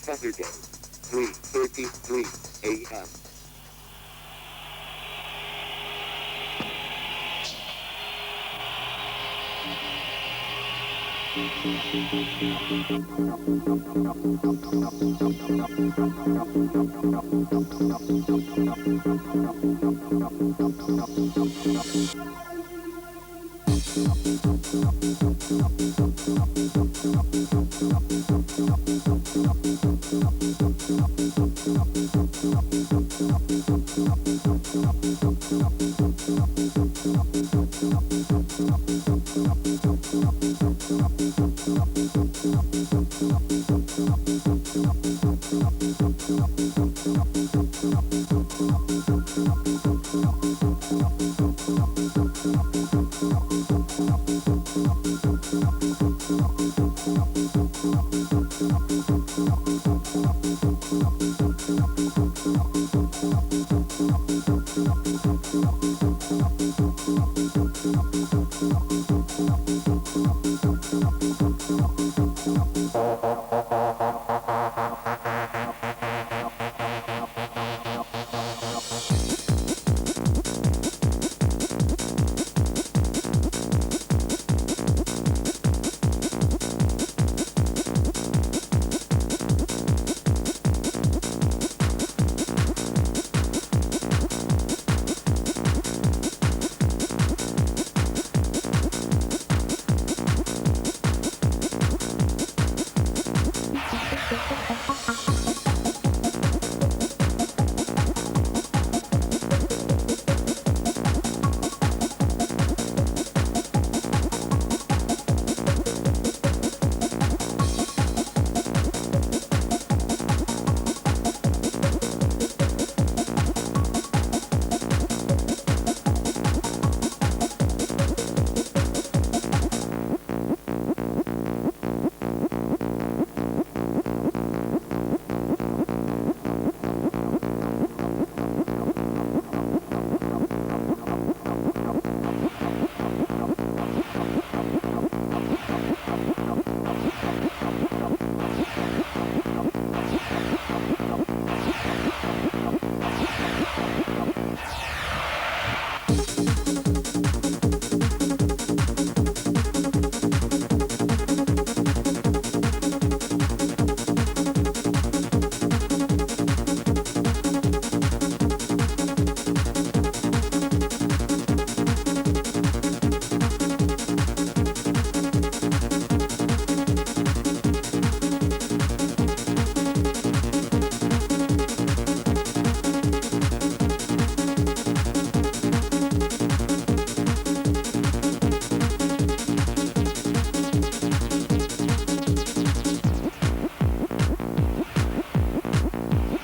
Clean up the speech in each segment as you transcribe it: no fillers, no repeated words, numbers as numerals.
Saturday, 3:33 a.m.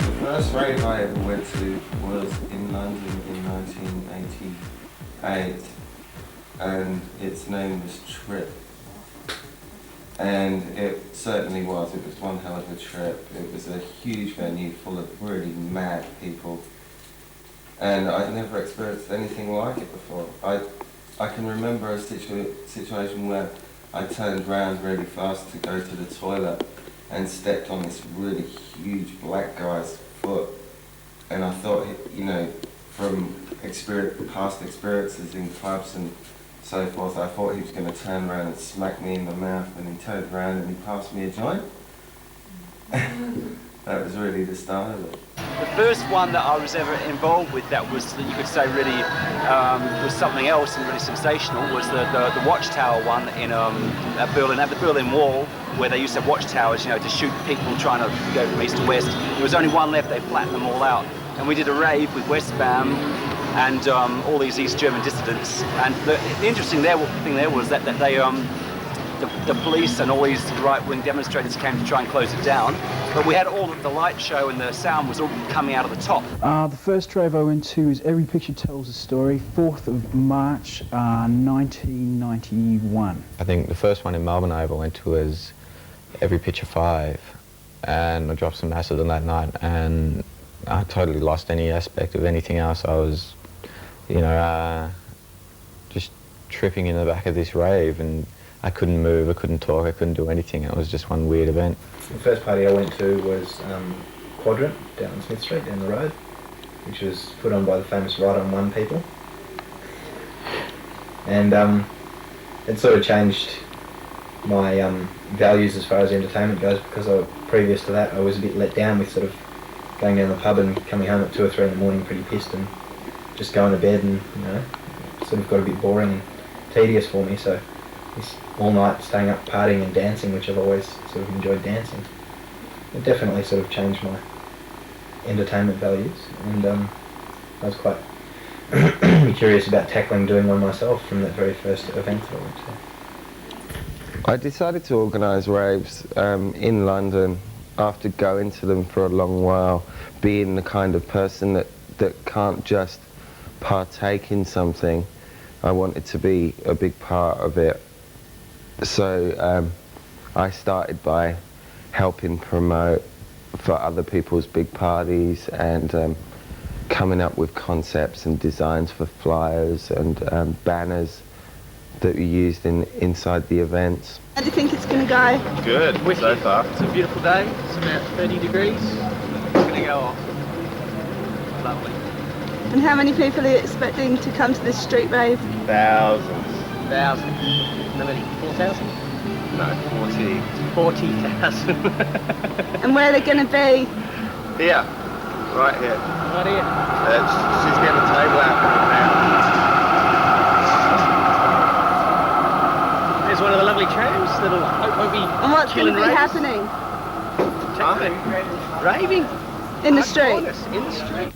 The first rave I ever went to was in London in 1988, and its name was Trip. And it certainly was. It was one hell of a trip. It was a huge venue full of really mad people, and I'd never experienced anything like it before. I can remember a situation where I turned round really fast to go to the toilet and stepped on this really huge black guy's foot, and I thought, you know, from past experiences in clubs and so forth, I thought he was going to turn around and smack me in the mouth, and he turned around and he passed me a joint. That was really the start of it. The first one that I was ever involved with that was, that you could say really was something else and really sensational, was the Watchtower one in at Berlin, at the Berlin Wall, where they used to have watchtowers, you know, to shoot people trying to go from east to west. There was only one left, they flattened them all out. And we did a rave with Westbam and all these East German dissidents. And the interesting thing there was that they, the police and all these right-wing demonstrators came to try and close it down. But we had all of the light show and the sound was all coming out of the top. The first rave I went to is Every Picture Tells a Story, 4th of March, 1991. I think the first one in Melbourne I ever went to was Every Picture 5, and I dropped some acid on that night, and I totally lost any aspect of anything else. I was, you know, just tripping in the back of this rave, and I couldn't move, I couldn't talk, I couldn't do anything. It was just one weird event. The first party I went to was Quadrant down on Smith Street down the road, which was put on by the famous Right on One people. And it sort of changed my values as far as entertainment goes, because previous to that I was a bit let down with sort of going down the pub and coming home at 2 or 3 in the morning pretty pissed and just going to bed, and sort of got a bit boring and tedious for me. So this all night staying up partying and dancing, which I've always sort of enjoyed dancing, it definitely sort of changed my entertainment values, and I was quite curious about doing one myself from that very first event that I went to. I decided to organise raves in London after going to them for a long while, being the kind of person that can't just partake in something. I wanted to be a big part of it. So I started by helping promote for other people's big parties and coming up with concepts and designs for flyers and banners that we used inside the events. How do you think it's going to go? Good, so far. It's a beautiful day. It's about 30 degrees. It's going to go off. Lovely. And how many people are you expecting to come to this street rave? Thousands. How many? 4,000? No, 40,000. And where are they going to be? Here, right here. Right here. She's getting a table out now. There's one of the lovely trams that'll hopefully be And what's going to be raves. happening? Raving. In the street? In the street.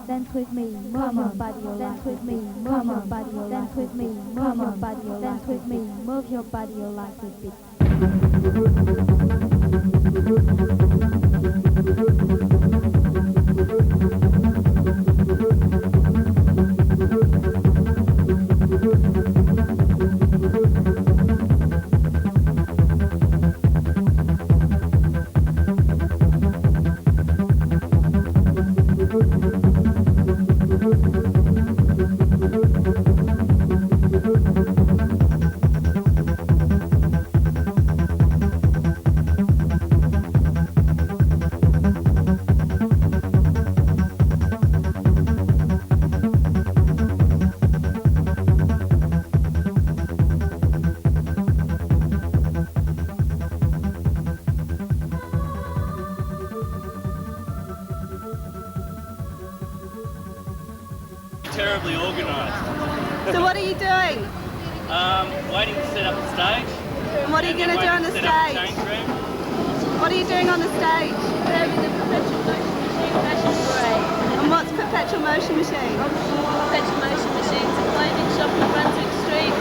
dance with me, move your body, dance with me, move your body, dance with me, move your body, dance with me, move your body, your life with beat. terribly organised. So what are you doing? Waiting to set up the stage. And what are you going to do on the stage? What are you doing on the stage? Wearing the perpetual motion machine fashion parade. And what's perpetual motion machine? Perpetual motion machine is a clothing shop in Brunswick Street.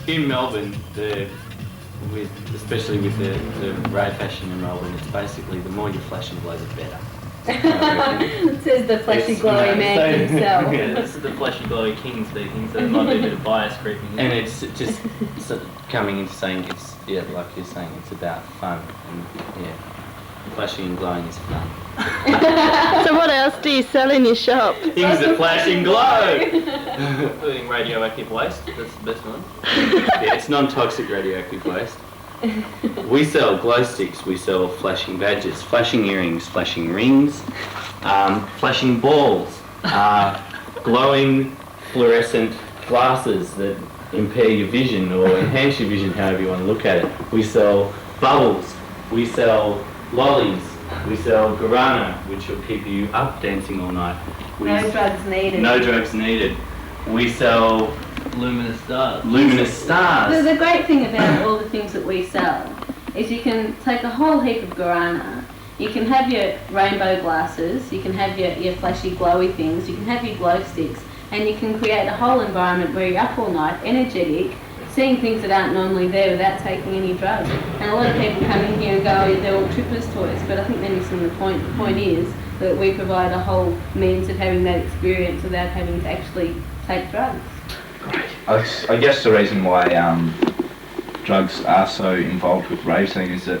In Melbourne, especially with the rave fashion in Melbourne, it's basically the more you flash and glow, the better. Says the flashy glowy man himself. Yeah, this is the flashy glowy king speaking, so there might be a bit of bias creeping in. And it's just sort of coming into saying it's, yeah, like you're saying, it's about fun, and yeah, flashing and glowing is fun. So what else do you sell in your shop? Things that flash and glow! Including radioactive waste, that's the best one. Yeah, it's non-toxic radioactive waste. We sell glow sticks, we sell flashing badges, flashing earrings, flashing rings, flashing balls, glowing fluorescent glasses that impair your vision or enhance your vision, however you want to look at it. We sell bubbles, we sell lollies, we sell guarana, which will keep you up dancing all night. No drugs needed. No drugs needed. We sell luminous stars. Luminous stars. The great thing about all the things that we sell is you can take a whole heap of guarana, you can have your rainbow glasses, you can have your flashy glowy things, you can have your glow sticks, and you can create a whole environment where you're up all night, energetic, seeing things that aren't normally there without taking any drugs. And a lot of people come in here and go, oh, they're all trippers toys, but I think they're missing the point. The point is that we provide a whole means of having that experience without having to actually take drugs. I guess the reason why drugs are so involved with rave scene is that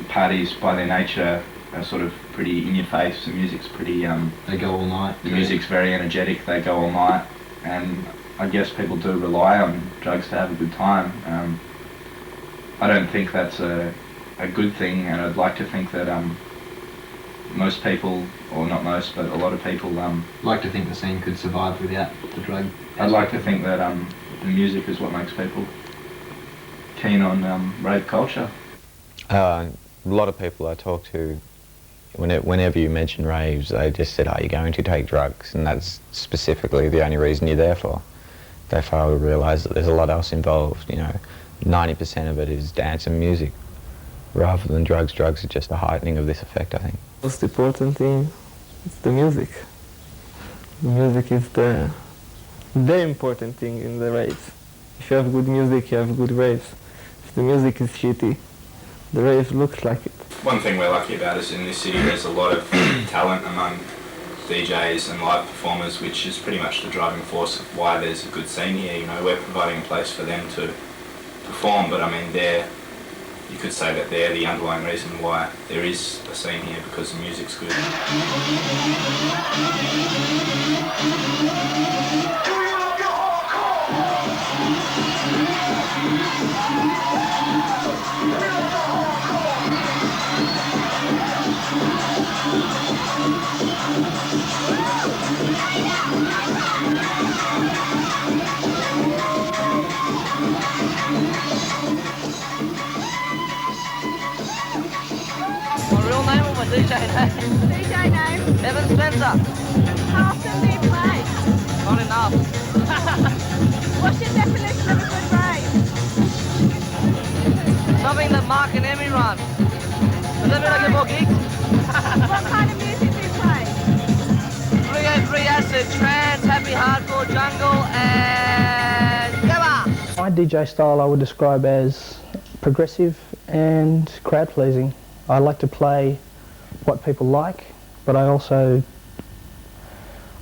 parties by their nature are sort of pretty in your face. The music's pretty they go all night. The music's very energetic, they go all night, and I guess people do rely on drugs to have a good time. I don't think that's a good thing, and I'd like to think that most people, or not most, but a lot of people like to think the scene could survive without the drug. I'd like to think that the music is what makes people keen on rave culture. A lot of people I talk to, whenever you mention raves, they just said, are you going to take drugs? And that's specifically the only reason you're there for. They fail to realise that there's a lot else involved. You know, 90% of it is dance and music. Rather than drugs, drugs are just a heightening of this effect, I think. Most important thing is the music. The music is the important thing in the raves. If you have good music, you have good raves. If the music is shitty, the rave looks like it. One thing we're lucky about is in this city there's a lot of talent among DJs and live performers, which is pretty much the driving force of why there's a good scene here. You know, we're providing a place for them to perform, but I mean you could say that they're the underlying reason why there is a scene here, because the music's good. My real name or my DJ name? DJ name? Evan Spencer. How often do you play? Not enough. What's your definition of a good rave? Something that Mark and Emmy run. Does that mean I get more gigs? What kind of music do you play? 383 acid, trance, happy hardcore, jungle, and yabba! My DJ style I would describe as progressive and crowd pleasing. I like to play what people like, but I would say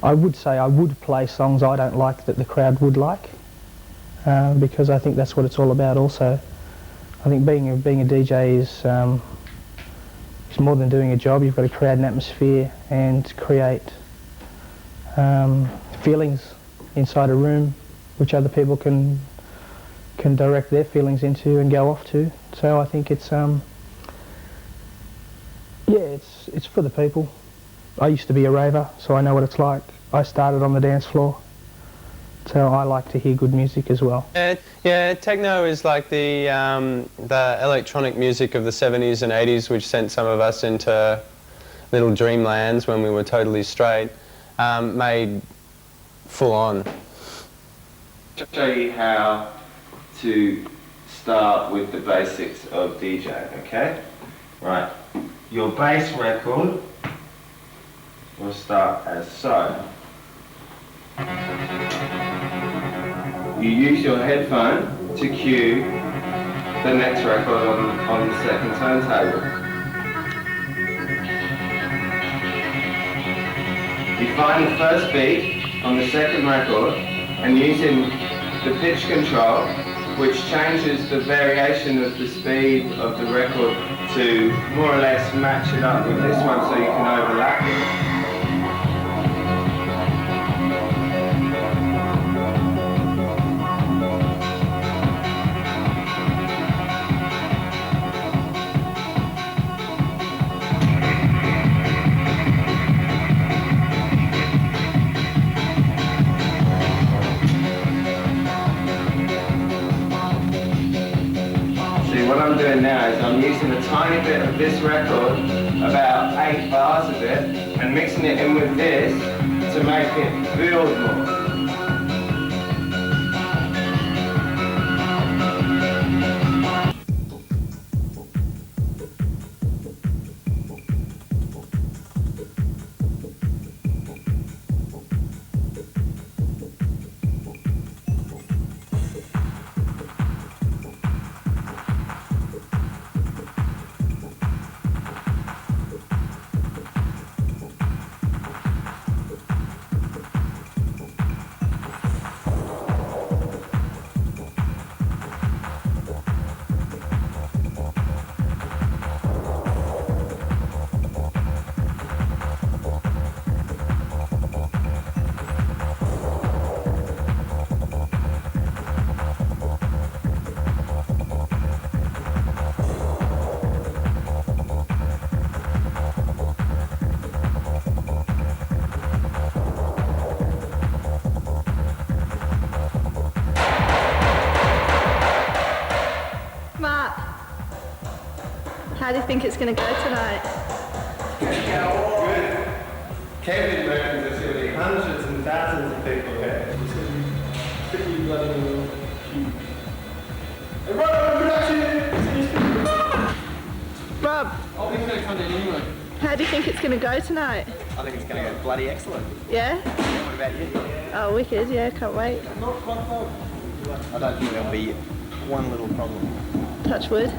I would play songs I don't like that the crowd would like. because I think that's what it's all about also. I think being a DJ is more than doing a job. You've got to create an atmosphere and create feelings inside a room which other people can direct their feelings into and go off to. So I think it's it's for the people. I used to be a raver, so I know what it's like. I started on the dance floor, so I like to hear good music as well. Yeah, techno is like the electronic music of the 70s and 80s, which sent some of us into little dreamlands when we were totally straight, made full on. I'll show you how to start with the basics of DJing, okay? Right, your bass record will start as so. You use your headphone to cue the next record on the second turntable. You find the first beat on the second record and using the pitch control, which changes the variation of the speed of the record to more or less match it up with this one so you can overlap it. What I'm doing now is I'm using a tiny bit of this record, about 8 bars of it, and mixing it in with this to make it build more. How do you think it's going to go tonight? Good. Kevin reckons there's going to be hundreds and thousands of people here. It's going to be pretty bloody huge. Rob, I think it's going to come down anyway. how do you think it's going to go tonight? I think it's going to go bloody excellent. Yeah? What about you? Oh, wicked, yeah, can't wait. I don't think there'll be one little problem. Touch wood.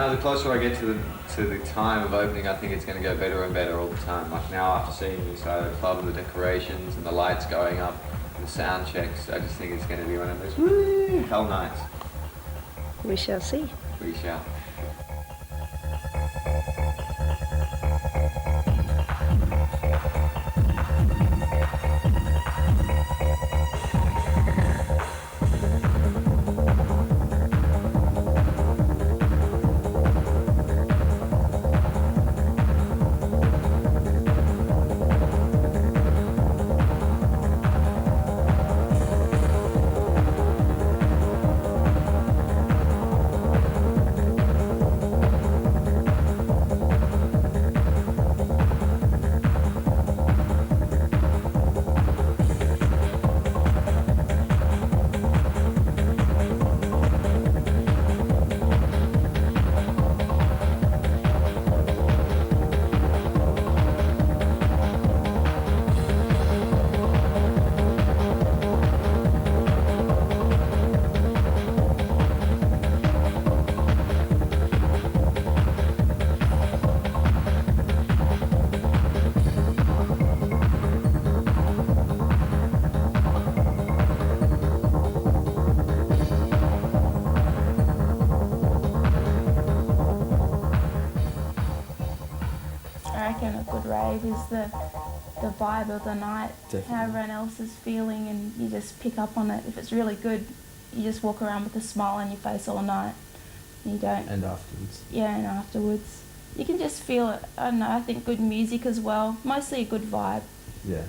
The closer I get to the time of opening, I think it's going to go better and better all the time. Like now, after seeing this club, the decorations and the lights going up, and the sound checks, I just think it's going to be one of those woo hell nights. We shall see. We shall. the vibe of the night, Definitely. how everyone else is feeling, and you just pick up on it. If it's really good, you just walk around with a smile on your face all night. And you don't. And afterwards. Yeah, and afterwards. You can just feel it. I don't know, I think good music as well. Mostly a good vibe. Yeah.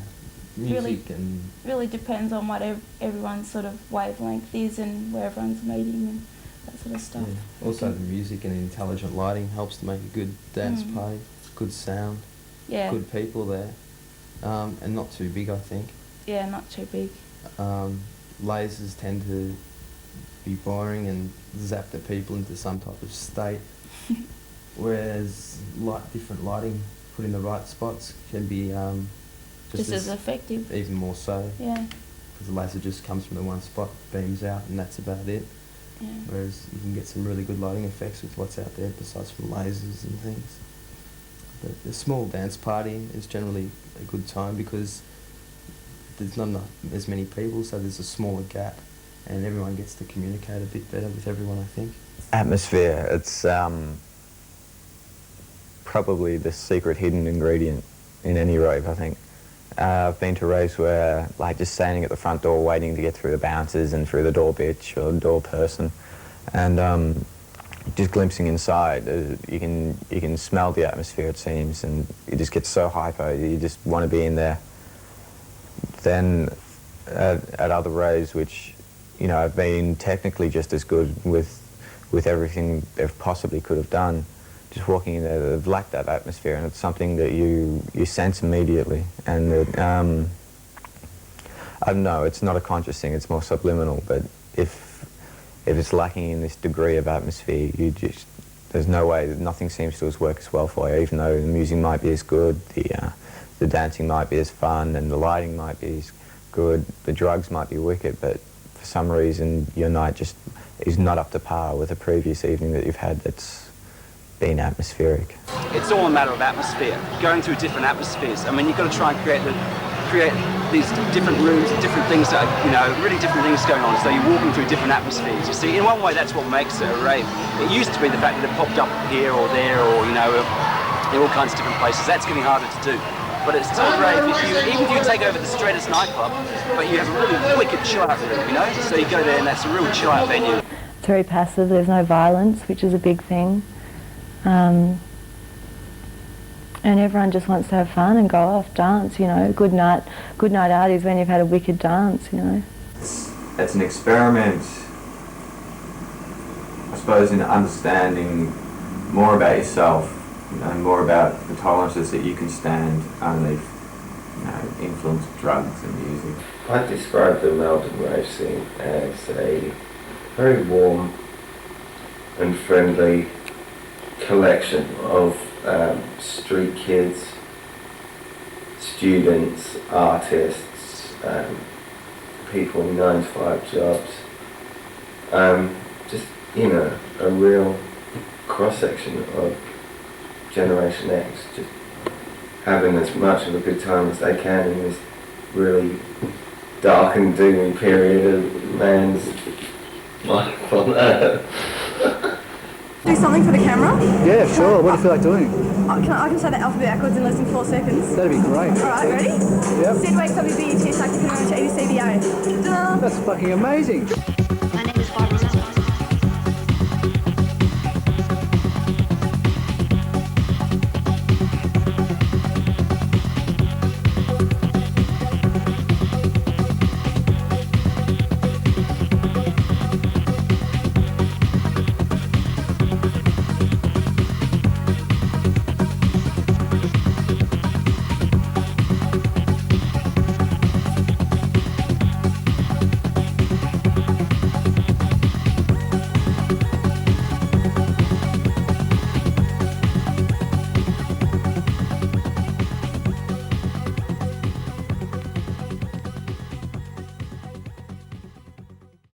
Music and... Really depends on what everyone's sort of wavelength is and where everyone's meeting and that sort of stuff. Yeah. Also the music and intelligent lighting helps to make a good dance party. Good sound. Yeah. Good people there. And not too big, I think. Yeah, not too big. Lasers tend to be boring and zap the people into some type of state, whereas different lighting put in the right spots can be just as effective. Even more so. Yeah. Because the laser just comes from the one spot, beams out, and that's about it. Yeah. Whereas you can get some really good lighting effects with what's out there besides from lasers and things. But a small dance party is generally a good time because there's not as many people, so there's a smaller gap, and everyone gets to communicate a bit better with everyone, I think. Atmosphere, it's probably the secret hidden ingredient in any rave, I think. I've been to raves where, like, just standing at the front door waiting to get through the bouncers and through the door bitch or the door person, and just glimpsing inside, you can smell the atmosphere, it seems, and you just get so hyper, you just want to be in there. Then at other raves, which, you know, I've been technically just as good with everything they possibly could have done, just walking in there, they've lacked that atmosphere, and it's something that you sense immediately. And that, I don't know, it's not a conscious thing, it's more subliminal, but if it's lacking in this degree of atmosphere, there's no way, nothing seems to work as well for you, even though the music might be as good, the dancing might be as fun, and the lighting might be as good, the drugs might be wicked, but for some reason your night just is not up to par with a previous evening that you've had that's been atmospheric. It's all a matter of atmosphere, going through different atmospheres. I mean, you've got to try and create these different rooms, different things that are, you know, really different things going on. So you're walking through different atmospheres. You see, in one way, that's what makes it a rave. It used to be the fact that it popped up here or there, or, you know, in all kinds of different places. That's getting harder to do. But it's still a rave. Even if you take over the straightest nightclub, but you have a really wicked chill-out room, you know? So you go there and that's a real chill-out venue. It's very passive. There's no violence, which is a big thing. And everyone just wants to have fun and go off, dance, you know. Good night out is when you've had a wicked dance, you know. It's an experiment, I suppose, in understanding more about yourself, you know, more about the tolerances that you can stand underneath, you know, influence of drugs and music. I'd describe the Melbourne rave scene as a very warm and friendly collection of street kids, students, artists, people in 9-to-5 jobs. Just, you know, a real cross-section of Generation X, just having as much of a good time as they can in this really dark and doomy period of man's life on Earth. Do something for the camera? Yeah, sure. What do you feel like doing? I can say the alphabet backwards in less than 4 seconds. That'd be great. Alright, ready? Yep. Sid wakes up with BET, like the to ABCBA. That's fucking amazing.